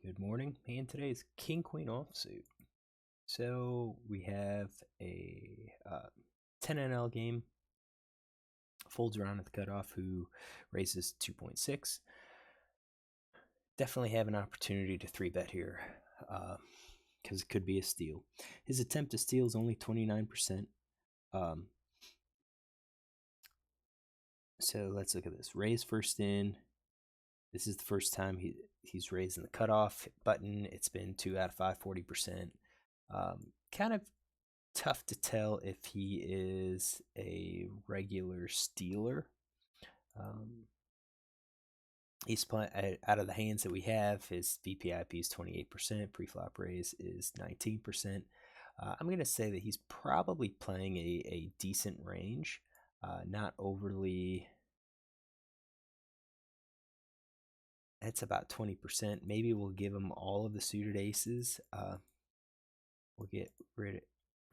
Good morning, and today's King Queen offsuit. So we have a 10 NL game, folds around at the cutoff, who raises 2.6. Definitely have an opportunity to 3-bet here because it could be a steal. His attempt to steal is only 29%. So let's look at this. Raise first in. This is the first time he's raising the cutoff button. It's been 2 out of 5, 40%. Kind of tough to tell if he is a regular stealer. He's playing out of the hands that we have. His VPIP is 28%. Pre-flop raise is 19%. I'm going to say that he's probably playing a decent range, not overly. That's about 20%. Maybe we'll give him all of the suited aces. We'll get rid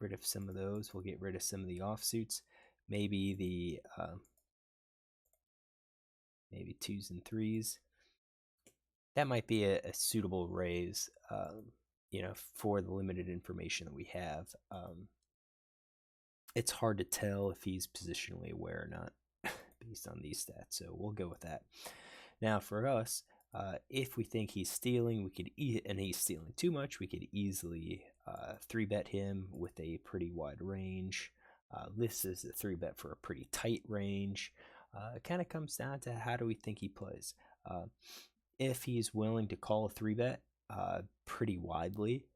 of some of those. We'll get rid of some of the offsuits. Maybe the maybe 2s and 3s. That might be a suitable raise, for the limited information that we have. It's hard to tell if he's positionally aware or not based on these stats, so we'll go with that. Now for us, if we think he's stealing, and he's stealing too much, we could easily 3-bet him with a pretty wide range. This is a 3-bet for a pretty tight range. It kind of comes down to how do we think he plays. If he's willing to call a 3-bet pretty widely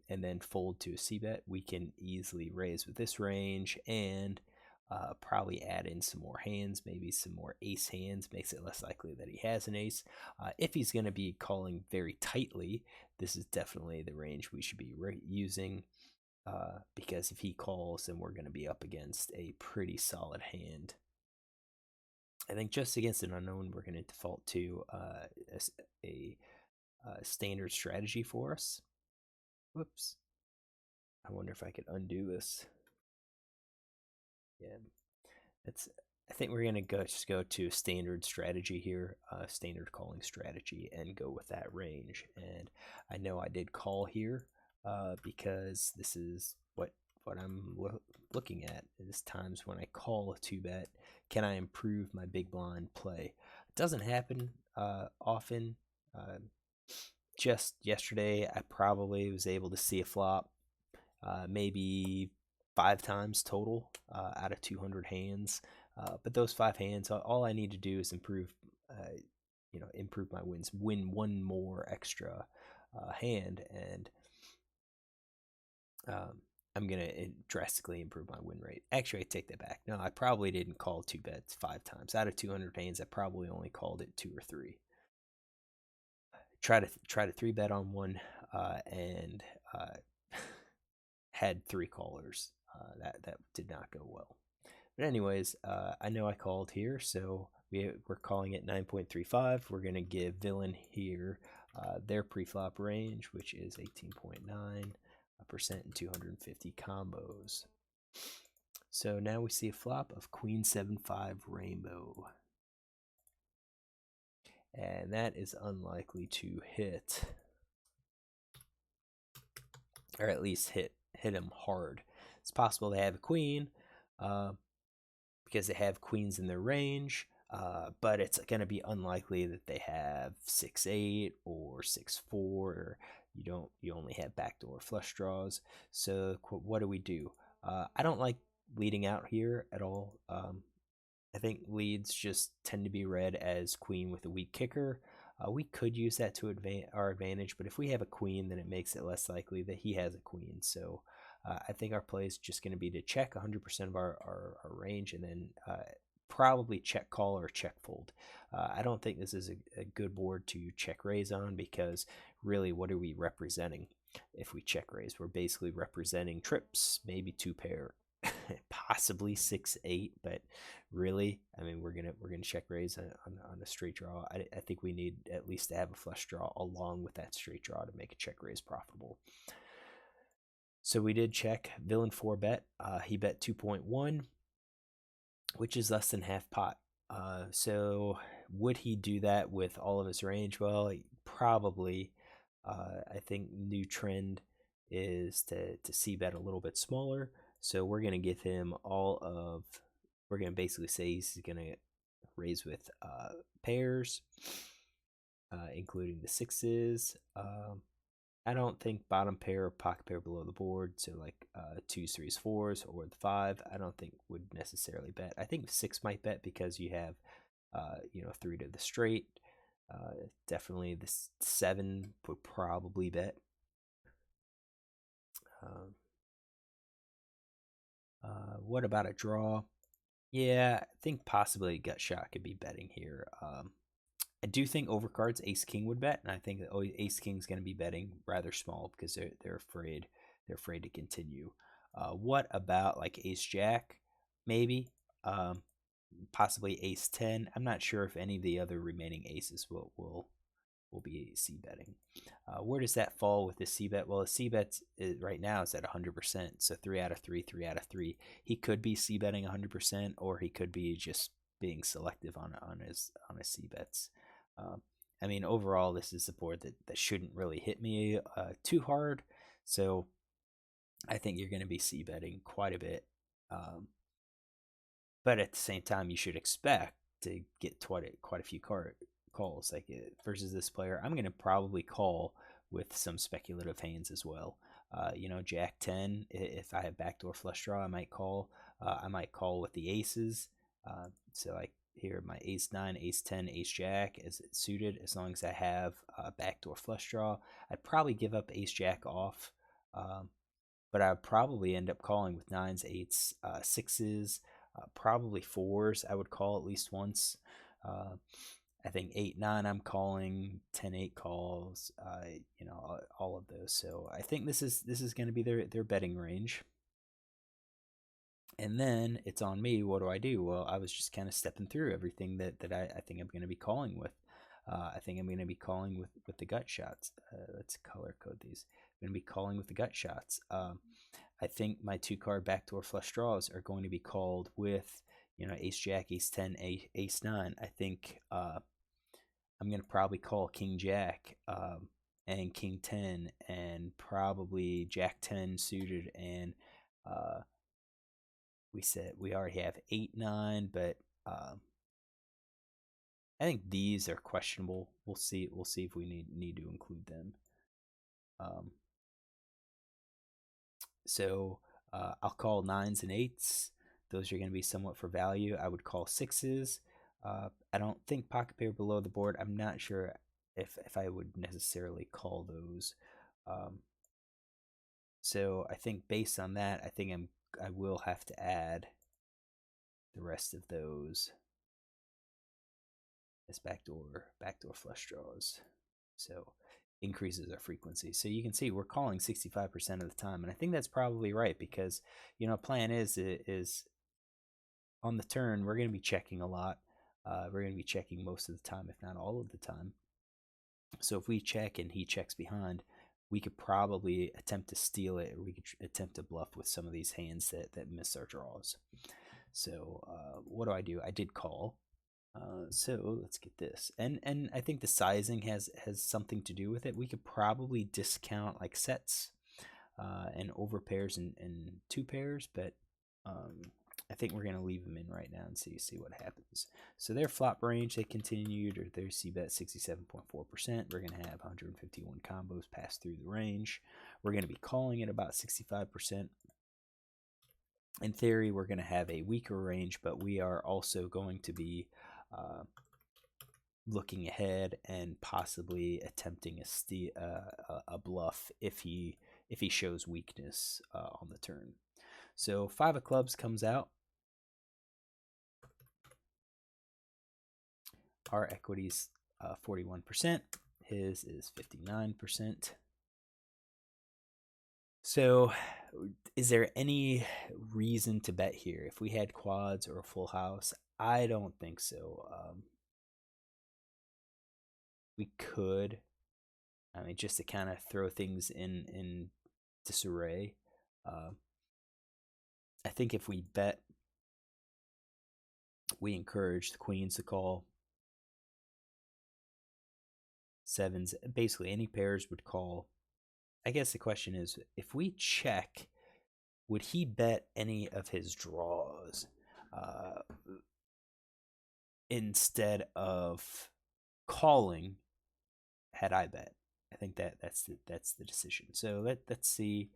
and then fold to a c-bet, we can easily raise with this range and probably add in some more hands, maybe some more ace hands, makes it less likely that he has an ace. If he's going to be calling very tightly, this is definitely the range we should be using because if he calls, then we're going to be up against a pretty solid hand. I think just against an unknown, we're going to default to a standard strategy for us. Whoops. I wonder if I could undo this. Yeah, I think we're gonna just go to standard strategy here, standard calling strategy, and go with that range. And I know I did call here because this is what I'm looking at is times when I call a 2-bet, can I improve my big blind play? It doesn't happen often. Just yesterday, I probably was able to see a flop, maybe 5 times total out of 200 hands. But those 5 hands, all I need to do is improve my wins, win one more extra hand, and I'm gonna drastically improve my win rate. Actually, I take that back. No, I probably didn't call 2-bets 5 times out of 200 hands. I probably only called it 2 or 3. Try to 3-bet on one, and had 3 callers. That did not go well. But anyways, I know I called here, so we're calling it 9.35. We're going to give Villain here their pre-flop range, which is 18.9% and 250 combos. So now we see a flop of Queen 7-5 Rainbow. And that is unlikely to hit, or at least hit him hard. It's possible they have a queen because they have queens in their range, but it's going to be unlikely that they have 6-8 or 6-4, or you only have backdoor flush draws. So what do we do? I don't like leading out here at all. I think leads just tend to be read as queen with a weak kicker. We could use that to our advantage, but if we have a queen, then it makes it less likely that he has a queen. So I think our play is just going to be to check 100% of our range, and then probably check call or check fold. I don't think this is a good board to check raise on, because really, what are we representing if we check raise? We're basically representing trips, maybe 2-pair, possibly 6-8, but really, I mean, we're gonna check raise on a straight draw. I think we need at least to have a flush draw along with that straight draw to make a check raise profitable. So we did check. Villain 4-bet. He bet 2.1, which is less than half pot. So would he do that with all of his range? Well, probably. I think new trend is to c-bet a little bit smaller. So we're going to give him we're going to basically say he's going to raise with pairs, including the sixes. I don't think bottom pair or pocket pair below the board, so like twos, threes, fours, or the five, I don't think would necessarily bet. I think six might bet because you have, three to the straight. Definitely the seven would probably bet. Um, what about a draw? Yeah, I think possibly a gut shot could be betting here. I do think overcards ace king would bet, and I think that ace king's going to be betting rather small because they're afraid to continue. What about like ace jack? Maybe, possibly ace 10. I'm not sure if any of the other remaining aces will be c betting. Where does that fall with the c bet? Well, the c bet right now is at 100%, so 3 out of 3, 3 out of 3. He could be c betting 100%, or he could be just being selective on his c bets. I mean, overall, this is a board that shouldn't really hit me too hard, so I think you're going to be c betting quite a bit. But at the same time, you should expect to get quite a few calls. Like versus this player, I'm going to probably call with some speculative hands as well. Jack 10, if I have backdoor flush draw, I might call. I might call with the aces. So like here, my ace 9, ace 10, ace jack is suited as long as I have backdoor flush draw. I'd probably give up ace jack off, but I would probably end up calling with nines, eights, sixes, probably fours. I would call at least once. I think 8-9 I'm calling, 10-8 calls, all of those. So I think this is going to be their betting range. And then it's on me. What do I do? Well, I was just kind of stepping through everything that I think I'm going to be calling with. I think I'm going to be calling with the gut shots. Let's color code these. I'm going to be calling with the gut shots. I think my 2-card backdoor flush draws are going to be called with, ace jack, ace 10, ace 9. I think I'm going to probably call king jack and king 10 and probably jack 10 suited. And we said we already have 8-9, but I think these are questionable. We'll see if we need to include them. So I'll call 9s and 8s. Those are going to be somewhat for value. I would call 6s. I don't think pocket pair below the board. I'm not sure if I would necessarily call those. So I think based on that, I think I will have to add the rest of those as backdoor flush draws. So increases our frequency. So you can see we're calling 65% of the time, and I think that's probably right because plan is on the turn we're going to be checking a lot. We're going to be checking most of the time, if not all of the time. So if we check and he checks behind, we could probably attempt to steal it, or we could attempt to bluff with some of these hands that miss our draws. So what do? I did call. So let's get this, and I think the sizing has something to do with it. We could probably discount like sets and over pairs and 2 pairs, but I think we're going to leave them in right now and see what happens. So their flop range, they continued, or their c-bet 67.4%. We're going to have 151 combos pass through the range. We're going to be calling it about 65%. In theory, we're going to have a weaker range, but we are also going to be looking ahead and possibly attempting a bluff if he shows weakness on the turn. So 5 of clubs comes out. Our equity's 41%. His is 59%. So is there any reason to bet here? If we had quads or a full house, I don't think so. We could, just to kind of throw things in disarray. I think if we bet, we encourage the queens to call. sevens, basically any pairs would call. I guess the question is, if we check, would he bet any of his draws instead of calling had I bet? I think that's the decision. So let's see.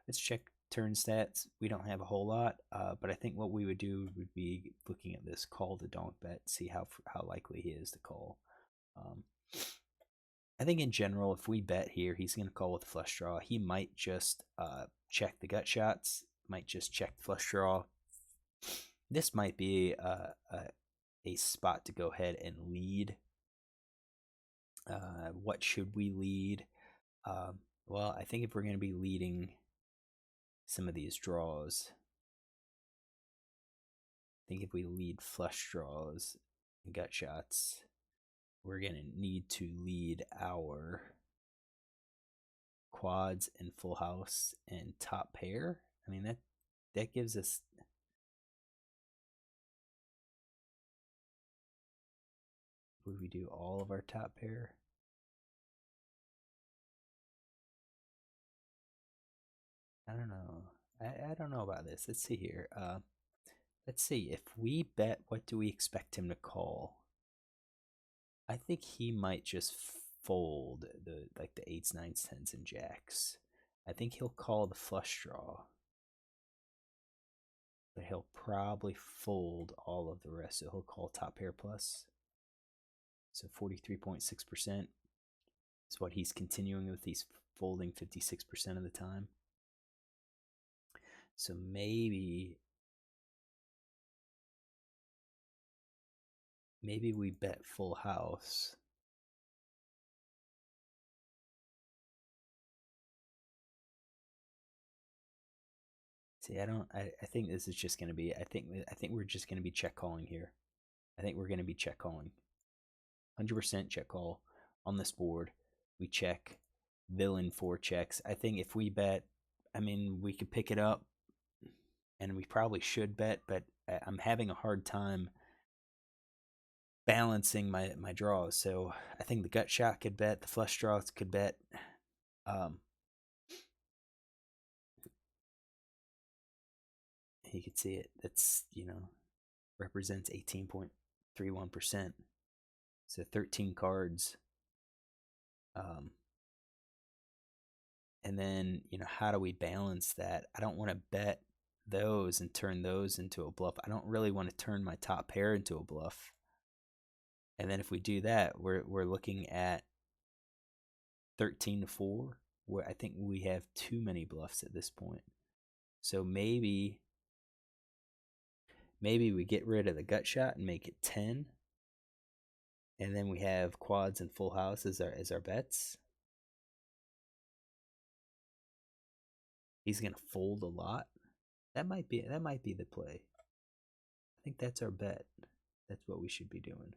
Let's check turn stats. We don't have a whole lot, but I think what we would do would be looking at this call to donk bet, see how likely he is to call. I think in general, if we bet here, he's going to call with a flush draw. He might just check the gut shots, might just check the flush draw. This might be a spot to go ahead and lead. What should we lead? Well, I think if we're going to be leading some of these draws, I think if we lead flush draws and gut shots, we're going to need to lead our quads and full house and top pair. I mean, that gives us, would we do all of our top pair? I don't know. I don't know about this. Let's see here. Let's see. If we bet, what do we expect him to call? I think he might just fold the eights, nines, tens, and jacks. I think he'll call the flush draw, but he'll probably fold all of the rest. So he'll call top pair plus. So 43.6% is what he's continuing with. He's folding 56% of the time. So maybe we bet full house. See, I think this is just going to be, I think we're just going to be check calling here. I think we're going to be check calling. 100% check call on this board. We check, villain 4 checks. I think if we bet, I mean, we could pick it up, and we probably should bet, but I'm having a hard time balancing my draws. So I think the gut shot could bet, the flush draws could bet. You could see it. That's, represents 18.31%. So 13 cards. And then, how do we balance that? I don't want to bet those and turn those into a bluff. I don't really want to turn my top pair into a bluff. And then if we do that, we're looking at 13-4, where I think we have too many bluffs at this point. So maybe we get rid of the gut shot and make it 10. And then we have quads and full house as our bets. He's gonna fold a lot. That might be the play. I think that's our bet. That's what we should be doing.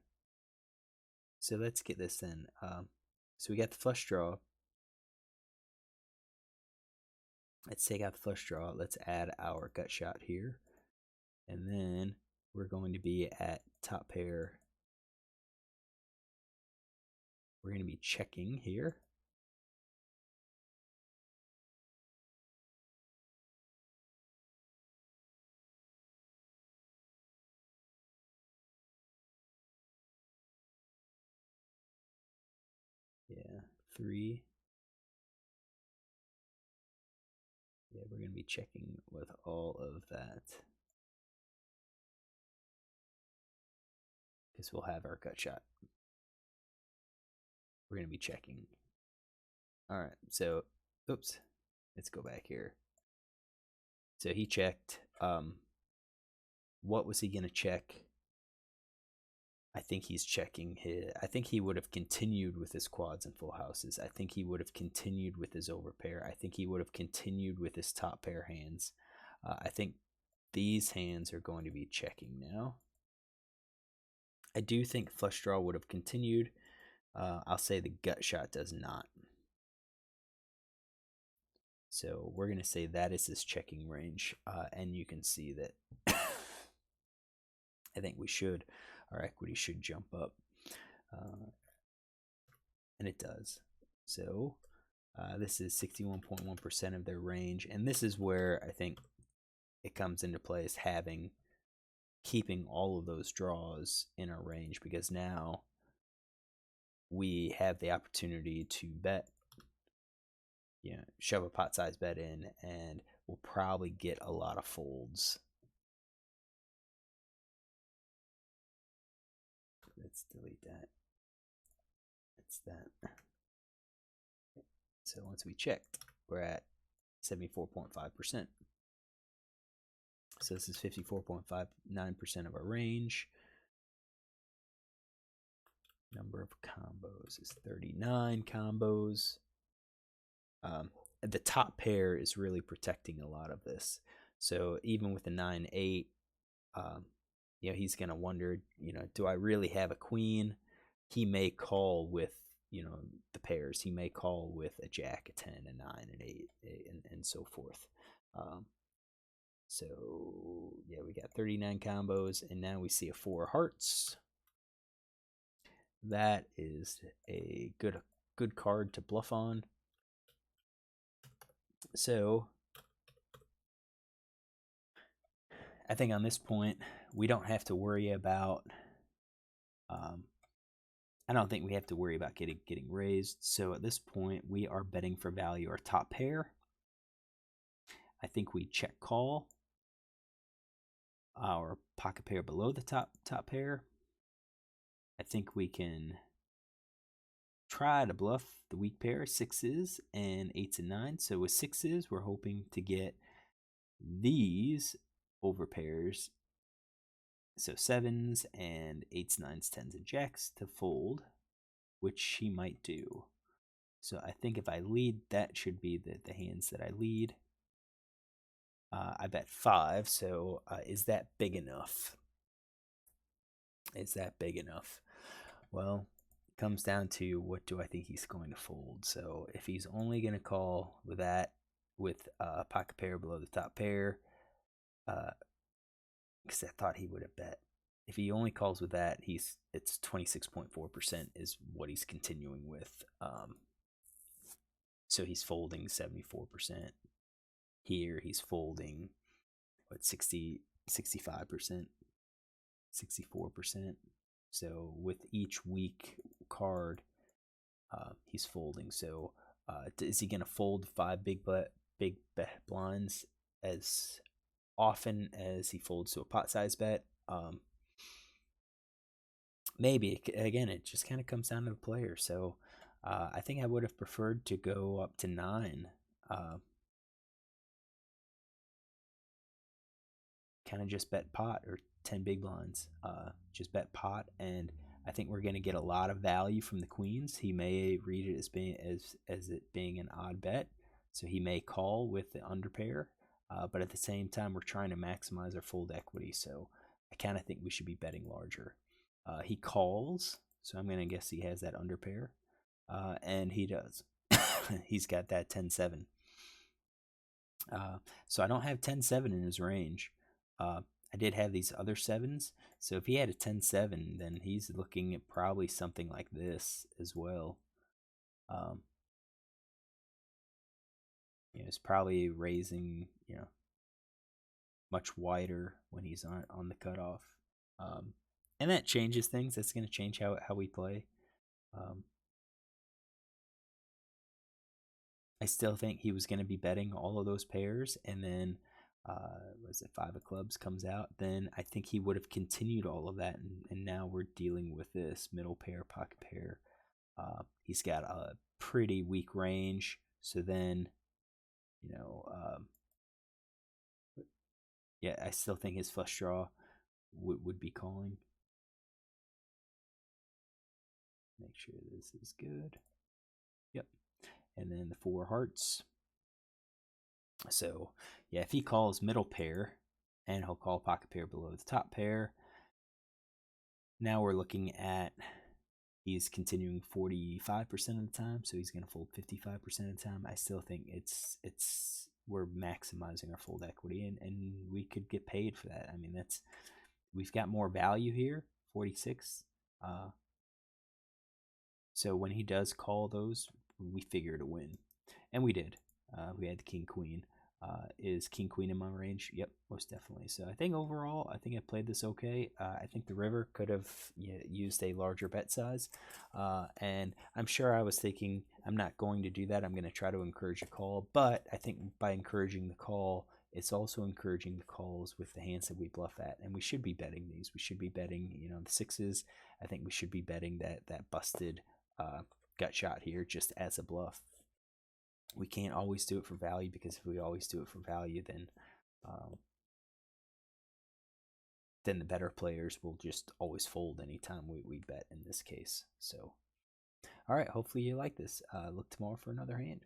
So let's get this in. So we got the flush draw. Let's take out the flush draw. Let's add our gut shot here. And then we're going to be at top pair. We're going to be checking here. Yeah, 3. Yeah, we're going to be checking with all of that. Because we'll have our gut shot. We're going to be checking. All right, so, oops, let's go back here. So he checked. What was he going to check? I think he's checking his. I think he would have continued with his quads and full houses. I think he would have continued with his overpair. I think he would have continued with his top pair hands. I think these hands are going to be checking now. I do think flush draw would have continued. I'll say the gut shot does not. So we're going to say that is his checking range. And you can see that I think our equity should jump up. and it does. So this is 61.1% of their range, and this is where I think it comes into play, is keeping all of those draws in our range, because now we have the opportunity to bet, shove a pot size bet in, and we'll probably get a lot of folds. Let's delete that. It's that. So once we checked, we're at 74.5%. So this is 54.59% of our range. Number of combos is 39 combos. The top pair is really protecting a lot of this. So even with the 9-8, he's going to wonder, do I really have a queen? He may call with, the pairs. He may call with a jack, a 10, a 9, an 8, and so forth. So, yeah, we got 39 combos, and now we see a 4 hearts. That is a good card to bluff on. So, I think on this point, we don't have to worry about... I don't think we have to worry about getting raised. So at this point, we are betting for value our top pair. I think we check call our pocket pair below the top pair. I think we can try to bluff the weak pair, 6s and 8s and 9s. So with 6s, we're hoping to get these over pairs. So 7s and 8s, 9s, 10s, and jacks to fold, which he might do. So I think if I lead, that should be the hands that I lead. I bet 5, so is that big enough? Is that big enough? Well, it comes down to, what do I think he's going to fold? So if he's only going to call with that, with a pocket pair below the top pair, because I thought he would have bet. If he only calls with that, it's 26.4% is what he's continuing with. So he's folding 74%. Here he's folding, 65%, 64%. So with each weak card, he's folding. So is he going to fold 5 big blinds as often as he folds to a pot size bet? Maybe. Again, it just kind of comes down to the player. So I think I would have preferred to go up to 9. Kind of just bet pot, or 10 big blinds. Just bet pot, and I think we're going to get a lot of value from the queens. He may read it as being as it being an odd bet, so he may call with the under pair. But at the same time, we're trying to maximize our fold equity, so I kind of think we should be betting larger. He calls, so I'm going to guess he has that under pair, and he does. He's got that 10-7. So I don't have 10-7 in his range. I did have these other 7s, so if he had a 10-7, then he's looking at probably something like this as well. It's probably raising, much wider when he's on the cutoff. And that changes things. That's going to change how we play. I still think he was going to be betting all of those pairs, and then was it 5 of clubs comes out, then I think he would have continued all of that, and now we're dealing with this middle pair, pocket pair. He's got a pretty weak range, so then, yeah, I still think his flush draw would be calling. Make sure this is good. Yep. And then the 4 hearts. So, yeah, if he calls middle pair, and he'll call pocket pair below the top pair, now we're looking at, he's continuing 45% of the time, so he's going to fold 55% of the time. I still think we're maximizing our fold equity, and we could get paid for that. I mean, we've got more value here, 46. So when he does call those, we figure to win, and we did. We had the king queen. Is king queen in my range? Yep, most definitely. So I think overall, I think I played this okay. I think the river could have used a larger bet size, and I'm sure I was thinking I'm not going to do that. I'm going to try to encourage a call, but I think by encouraging the call, it's also encouraging the calls with the hands that we bluff at, and we should be betting these. We should be betting, the sixes. I think we should be betting that busted gut shot here just as a bluff. We can't always do it for value, because if we always do it for value, um, then the better players will just always fold anytime we bet in this case. So, all right, hopefully you like this. Look tomorrow for another hand.